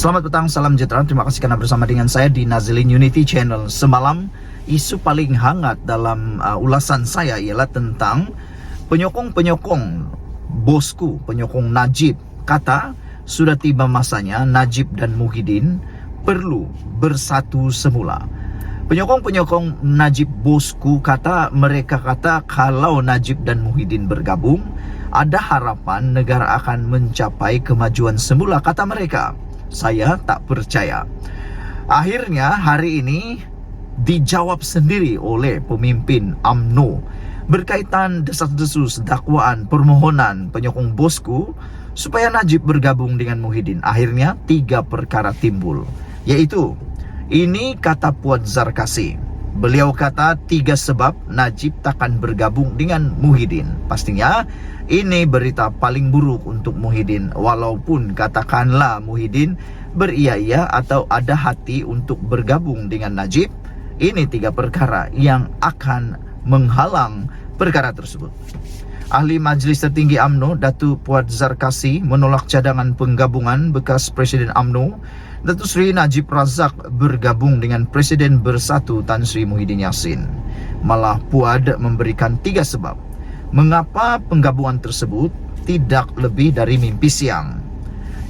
Selamat petang, salam sejahtera. Terima kasih karena bersama dengan saya di Nazilin Unity Channel. Semalam, isu paling hangat dalam ulasan saya ialah tentang penyokong-penyokong bosku, penyokong Najib. Kata, sudah tiba masanya Najib dan Muhyiddin perlu bersatu semula. Penyokong-penyokong Najib bosku mereka kata kalau Najib dan Muhyiddin bergabung, ada harapan negara akan mencapai kemajuan semula, kata mereka. Saya tak percaya. Akhirnya hari ini dijawab sendiri oleh pemimpin UMNO berkaitan desas-desus dakwaan permohonan penyokong bosku supaya Najib bergabung dengan Muhyiddin. Akhirnya 3 perkara timbul, yaitu ini kata Puad Zarkasi. Beliau kata 3 sebab Najib takkan bergabung dengan Muhyiddin. Pastinya ini berita paling buruk untuk Muhyiddin. Walaupun katakanlah Muhyiddin beria-ia atau ada hati untuk bergabung dengan Najib, ini 3 perkara yang akan menghalang perkara tersebut. Ahli Majlis Tertinggi UMNO Datuk Puad Zarkasi menolak cadangan penggabungan bekas Presiden UMNO Datuk Seri Najib Razak bergabung dengan Presiden Bersatu Tan Sri Muhyiddin Yassin. Malah Puad memberikan 3 sebab mengapa penggabungan tersebut tidak lebih dari mimpi siang.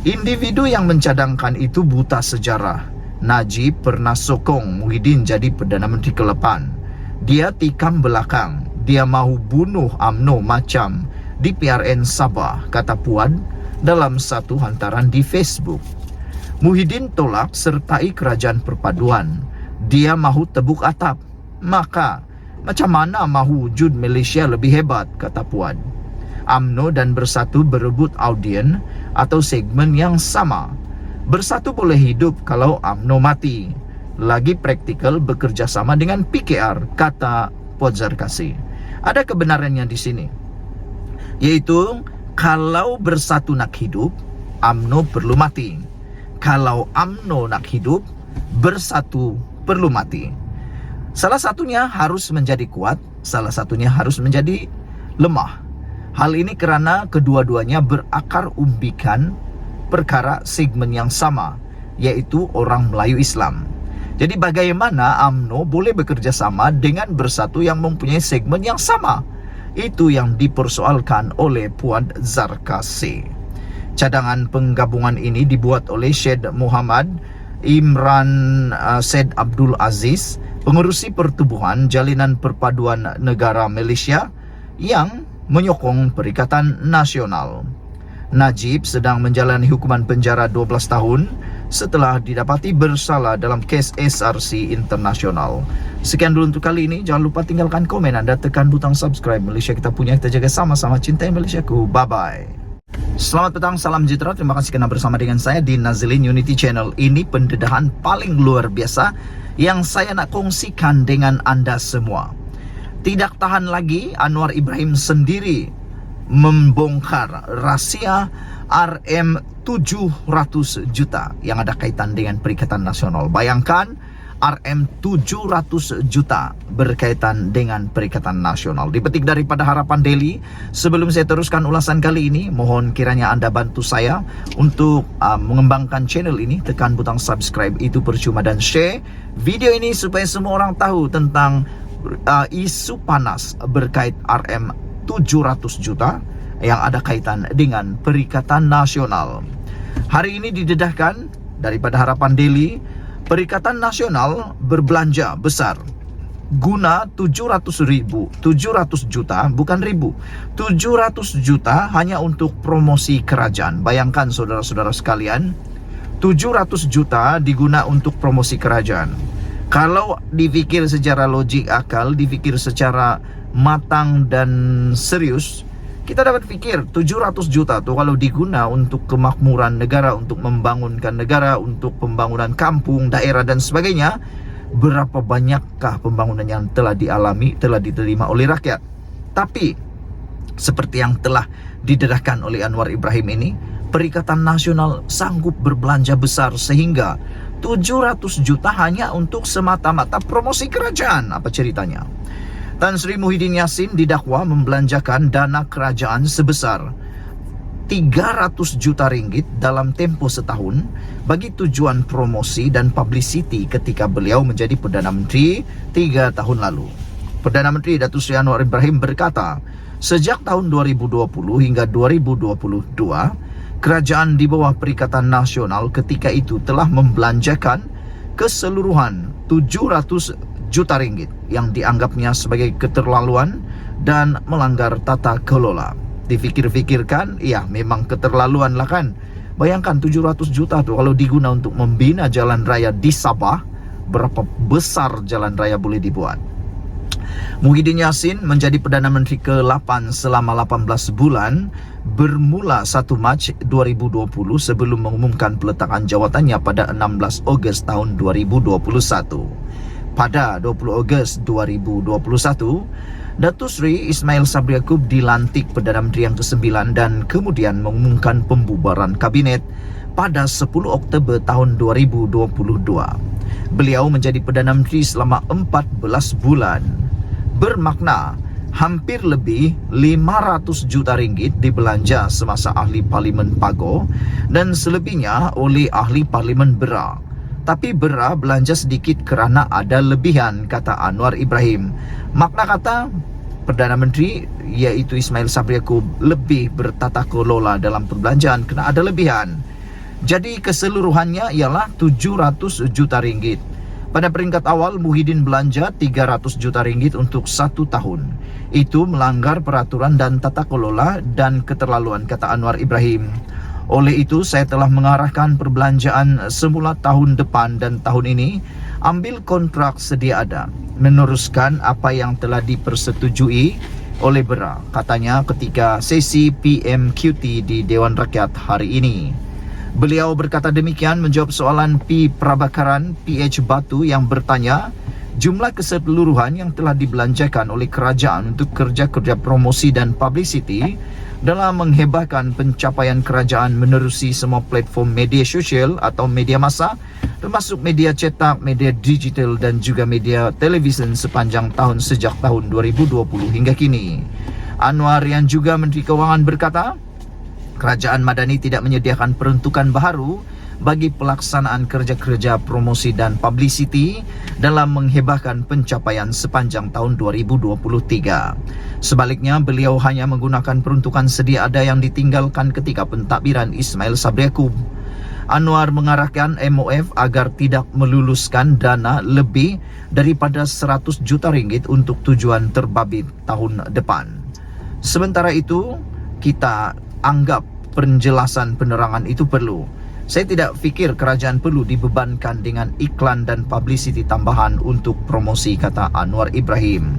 Individu yang mencadangkan itu buta sejarah. Najib pernah sokong Muhyiddin jadi Perdana Menteri ke-8. Dia tikam belakang. Dia mahu bunuh UMNO macam di PRN Sabah, kata Puad dalam satu hantaran di Facebook. Muhyiddin tolak sertai kerajaan perpaduan. Dia mahu tebuk atap. Maka macam mana mahu wujud Malaysia lebih hebat, kata Puad. UMNO dan Bersatu berebut audien atau segmen yang sama. Bersatu boleh hidup kalau UMNO mati. Lagi praktikal bekerjasama dengan PKR, kata Puad Zarkasi. Ada kebenarannya di sini, yaitu kalau Bersatu nak hidup, UMNO perlu mati. Kalau UMNO nak hidup, Bersatu perlu mati. Salah satunya harus menjadi kuat, salah satunya harus menjadi lemah. Hal ini kerana kedua-duanya berakar umbikan perkara segmen yang sama, yaitu orang Melayu Islam. Jadi bagaimana UMNO boleh bekerja sama dengan Bersatu yang mempunyai segmen yang sama? Itu yang dipersoalkan oleh Puad Zarkasi. Cadangan penggabungan ini dibuat oleh Syed Muhammad Imran Syed Abdul Aziz, pengerusi Pertubuhan Jalinan Perpaduan Negara Malaysia yang menyokong Perikatan Nasional. Najib sedang menjalani hukuman penjara 12 tahun setelah didapati bersalah dalam kes SRC Internasional. Sekian dulu untuk kali ini. Jangan lupa tinggalkan komen anda, tekan butang subscribe. Malaysia kita punya, kita jaga sama-sama. Cintai Malaysiaku. Bye-bye. Selamat petang, salam sejahtera. Terima kasih karena bersama dengan saya di Nazilin Unity Channel. Ini pendedahan paling luar biasa yang saya nak kongsikan dengan anda semua. Tidak tahan lagi, Anwar Ibrahim sendiri membongkar rahasia RM 700 juta yang ada kaitan dengan Perikatan Nasional. Bayangkan, RM 700 juta berkaitan dengan Perikatan Nasional. Dipetik daripada Harapan Daily. Sebelum saya teruskan ulasan kali ini, mohon kiranya anda bantu saya untuk mengembangkan channel ini. Tekan butang subscribe, itu percuma, dan share video ini supaya semua orang tahu tentang isu panas berkait RM 700 juta yang ada kaitan dengan Perikatan Nasional. Hari ini didedahkan daripada Harapan Daily, Perikatan Nasional berbelanja besar guna 700 juta, bukan ribu, 700 juta hanya untuk promosi kerajaan. Bayangkan saudara-saudara sekalian, 700 juta diguna untuk promosi kerajaan. Kalau dipikir secara logik akal, dipikir secara matang dan serius, kita dapat pikir 700 juta tuh kalau diguna untuk kemakmuran negara, untuk membangunkan negara, untuk pembangunan kampung, daerah dan sebagainya, berapa banyakkah pembangunan yang telah dialami, telah diterima oleh rakyat. Tapi seperti yang telah didedahkan oleh Anwar Ibrahim ini, Perikatan Nasional sanggup berbelanja besar sehingga 700 juta hanya untuk semata-mata promosi kerajaan. Apa ceritanya? Tan Sri Muhyiddin Yassin didakwa membelanjakan dana kerajaan sebesar 300 juta ringgit dalam tempoh setahun bagi tujuan promosi dan publicity ketika beliau menjadi Perdana Menteri 3 tahun lalu. Perdana Menteri Datuk Seri Anwar Ibrahim berkata, sejak tahun 2020 hingga 2022, kerajaan di bawah Perikatan Nasional ketika itu telah membelanjakan keseluruhan 700 juta ringgit yang dianggapnya sebagai keterlaluan dan melanggar tata kelola. Difikir-fikirkan, ya memang keterlaluan lah kan. Bayangkan 700 juta tuh kalau diguna untuk membina jalan raya di Sabah, berapa besar jalan raya boleh dibuat. Muhyiddin Yassin menjadi Perdana Menteri ke-8 selama 18 bulan bermula 1 Mac 2020 sebelum mengumumkan peletakan jawatannya pada 16 Ogos tahun 2021. Pada 20 Ogos 2021, Datuk Seri Ismail Sabri Yaakob dilantik Perdana Menteri yang ke-9 dan kemudian mengumumkan pembubaran kabinet pada 10 Oktober tahun 2022. Beliau menjadi Perdana Menteri selama 14 bulan. Bermakna hampir lebih 500 juta ringgit dibelanja semasa ahli Parlimen Pago dan selebihnya oleh ahli Parlimen Bera. Tapi Bera belanja sedikit kerana ada lebihan, kata Anwar Ibrahim. Makna kata Perdana Menteri iaitu Ismail Sabri Yaakob lebih bertata kelola dalam perbelanjaan kerana ada lebihan. Jadi keseluruhannya ialah 700 juta ringgit. Pada peringkat awal, Muhyiddin belanja 300 juta ringgit untuk 1 tahun. Itu melanggar peraturan dan tata kelola dan keterlaluan, kata Anwar Ibrahim. Oleh itu, saya telah mengarahkan perbelanjaan semula tahun depan dan tahun ini ambil kontrak sedia ada, meneruskan apa yang telah dipersetujui oleh Bera, katanya ketika sesi PMQT di Dewan Rakyat hari ini. Beliau berkata demikian menjawab soalan P. Prabakaran PH Batu yang bertanya jumlah keseluruhan yang telah dibelanjakan oleh kerajaan untuk kerja-kerja promosi dan publicity dalam menghebahkan pencapaian kerajaan menerusi semua platform media sosial atau media massa, termasuk media cetak, media digital dan juga media televisyen sepanjang tahun sejak tahun 2020 hingga kini. Anwar yang juga Menteri Kewangan berkata, Kerajaan Madani tidak menyediakan peruntukan baharu bagi pelaksanaan kerja-kerja promosi dan publicity dalam menghebahkan pencapaian sepanjang tahun 2023. Sebaliknya, beliau hanya menggunakan peruntukan sedia ada yang ditinggalkan ketika pentadbiran Ismail Sabri Yaakob. Anwar mengarahkan MOF agar tidak meluluskan dana lebih daripada 100 juta ringgit untuk tujuan terbabit tahun depan. Sementara itu, kita anggap penjelasan penerangan itu perlu. Saya tidak fikir kerajaan perlu dibebankan dengan iklan dan publicity tambahan untuk promosi, kata Anwar Ibrahim.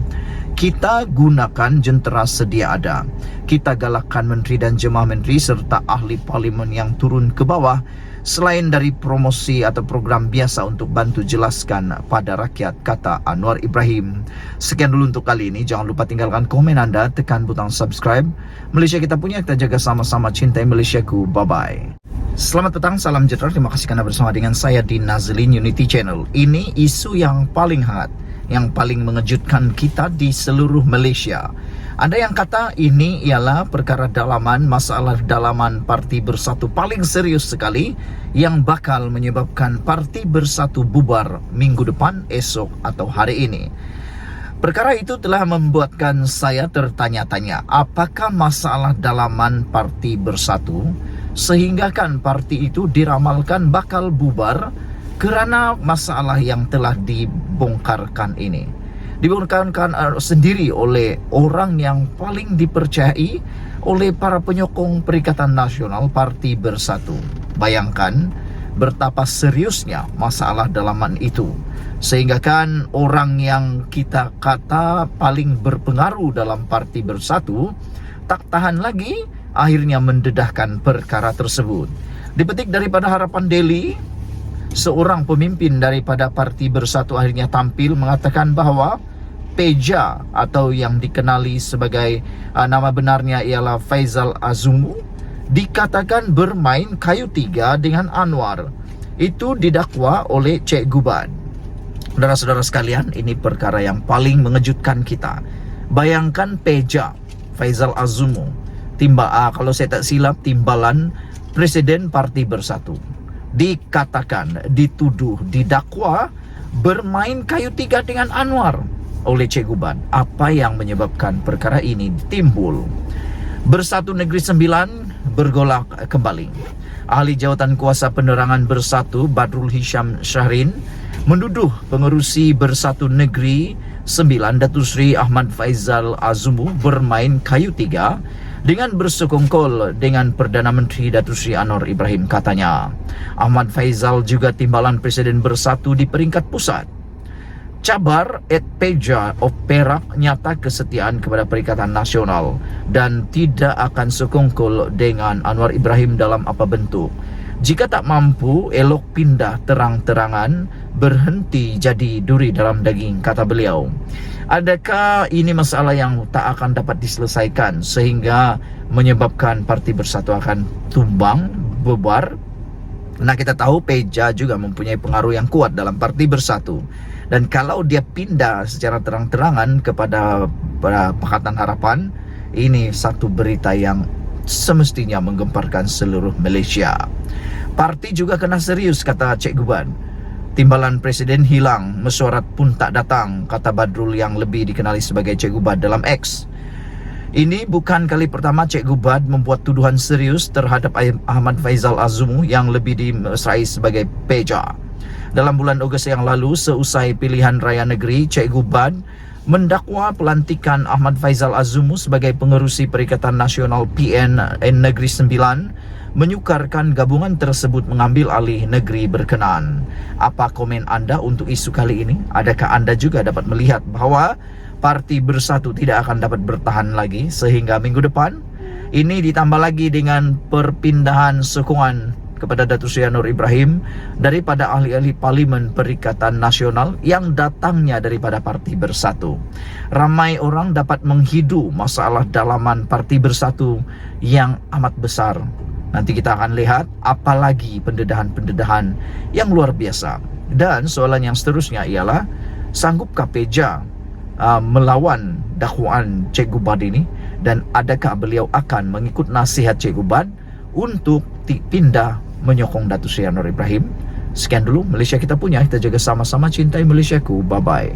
Kita gunakan jentera sedia ada. Kita galakkan menteri dan jemaah menteri serta ahli parlimen yang turun ke bawah selain dari promosi atau program biasa untuk bantu jelaskan pada rakyat, kata Anwar Ibrahim. Sekian dulu untuk kali ini. Jangan lupa tinggalkan komen anda, tekan butang subscribe. Malaysia kita punya, kita jaga sama-sama, cintai Malaysiaku. Bye-bye. Selamat petang, salam sejahtera. Terima kasih kerana bersama dengan saya di Nazilin Unity Channel. Ini isu yang paling hangat, yang paling mengejutkan kita di seluruh Malaysia. Ada yang kata ini ialah perkara dalaman, masalah dalaman Parti Bersatu paling serius sekali yang bakal menyebabkan Parti Bersatu bubar minggu depan, esok atau hari ini. Perkara itu telah membuatkan saya tertanya-tanya, apakah masalah dalaman Parti Bersatu sehinggakan parti itu diramalkan bakal bubar kerana masalah yang telah dibongkarkan ini. Dibongkarkan sendiri oleh orang yang paling dipercayai oleh para penyokong Perikatan Nasional Parti Bersatu. Bayangkan betapa seriusnya masalah dalaman itu, sehingga kan orang yang kita kata paling berpengaruh dalam Parti Bersatu tak tahan lagi, akhirnya mendedahkan perkara tersebut. Dipetik daripada Harapan Daily, seorang pemimpin daripada Parti Bersatu akhirnya tampil mengatakan bahawa Peja atau yang dikenali sebagai nama benarnya ialah Faizal Azumu dikatakan bermain kayu tiga dengan Anwar. Itu didakwa oleh Cik Guban. Saudara-saudara sekalian, ini perkara yang paling mengejutkan kita. Bayangkan Peja Faizal Azumu kalau saya tak silap, timbalan Presiden Parti Bersatu. Dikatakan, dituduh, didakwa bermain kayu tiga dengan Anwar oleh Cik Guban. Apa yang menyebabkan perkara ini timbul? Bersatu Negeri Sembilan bergolak kembali. Ahli Jawatan Kuasa Penerangan Bersatu Badrul Hisham Syahrin menduduh pengerusi Bersatu Negeri Sembilan Datuk Seri Ahmad Faizal Azumu bermain kayu tiga dengan bersekongkol dengan Perdana Menteri Datuk Seri Anwar Ibrahim, katanya. Ahmad Faizal juga timbalan Presiden Bersatu di peringkat pusat. Cabar Peja of Perak nyata kesetiaan kepada Perikatan Nasional dan tidak akan sekongkol dengan Anwar Ibrahim dalam apa bentuk. Jika tak mampu, elok pindah terang-terangan, berhenti jadi duri dalam daging, kata beliau. Adakah ini masalah yang tak akan dapat diselesaikan sehingga menyebabkan Parti Bersatu akan tumbang, bubar? Nah, kita tahu Peja juga mempunyai pengaruh yang kuat dalam Parti Bersatu. Dan kalau dia pindah secara terang-terangan kepada Pakatan Harapan, ini satu berita yang semestinya menggemparkan seluruh Malaysia. Parti juga kena serius, kata Cik Guban. Timbalan Presiden hilang, mesyuarat pun tak datang, kata Badrul yang lebih dikenali sebagai Cik Guban dalam X. Ini bukan kali pertama Cik Guban membuat tuduhan serius terhadap Ahmad Faizal Azumu yang lebih diserai sebagai Peja. Dalam bulan Ogos yang lalu, seusai pilihan raya negeri, Cik Guban mendakwa pelantikan Ahmad Faizal Azumu sebagai pengerusi Perikatan Nasional PN Negeri Sembilan menyukarkan gabungan tersebut mengambil alih negeri berkenaan. Apa komen anda untuk isu kali ini? Adakah anda juga dapat melihat bahawa Parti Bersatu tidak akan dapat bertahan lagi sehingga minggu depan? Ini ditambah lagi dengan perpindahan sokongan kepada Datuk Seri Anwar Ibrahim daripada ahli-ahli Parlimen Perikatan Nasional yang datangnya daripada Parti Bersatu. Ramai orang dapat menghidu masalah dalaman Parti Bersatu yang amat besar. Nanti kita akan lihat apalagi pendedahan-pendedahan yang luar biasa. Dan soalan yang seterusnya ialah, sanggupkah Peja melawan dakwaan Cik Guban ini? Dan adakah beliau akan mengikut nasihat Cik Guban untuk pindah menyokong Datuk Seri Anwar Ibrahim? Sekian dulu Malaysia kita punya. Kita jaga sama-sama cintai Malaysiaku. Bye-bye.